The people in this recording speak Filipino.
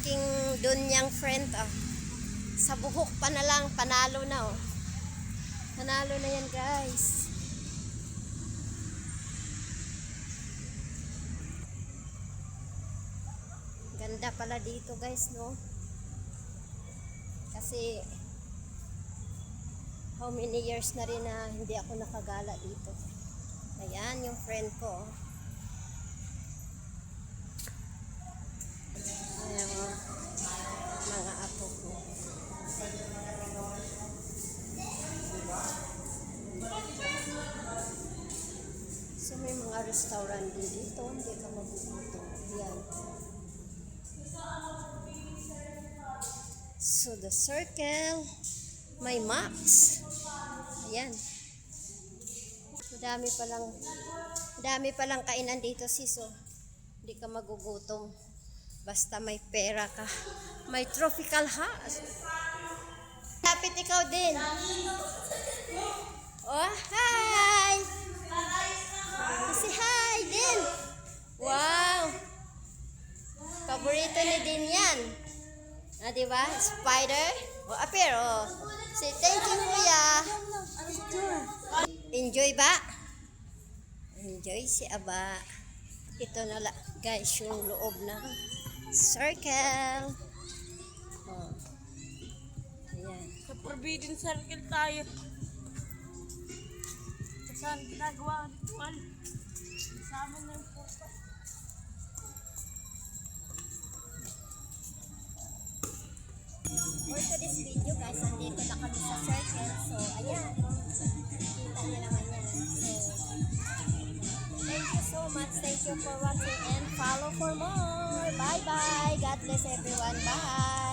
aking dunyang friend. Oh. Sa buhok pa na lang, panalo na. Oh. Panalo na yan, guys. Ganda pala dito, guys, no? Kasi how many years na rin na hindi ako nakagala dito. Ayan, yung friend ko. Ayan, mga apo ko. So, may mga restaurant din dito. Hindi ka magugutom. Ayan. So, the circle. May maps. Ayan. Madami palang kainan dito, sis. Oh. Hindi ka magugutom. Basta may pera ka. May tropical house. Lapit ikaw din. Oh, hi! Say hi din. Wow! Paborito ni din yan. Ah, diba? Spider. Oh, appear. Oh. Say thank you, kuya. Enjoy ba? Enjoy si Aba. Ito na lang, guys, yung loob ng circle. Oh. Ayan. Sa Forbidden Circle tayo. Saan ginagawa ang ritual? Sa amin na yung puso. For today's video, guys, nandito na kami sa circle. So, ayan. Kita niyo naman yan. So, thank you so much. Thank you for watching and follow for more. Bye-bye. God bless everyone. Bye.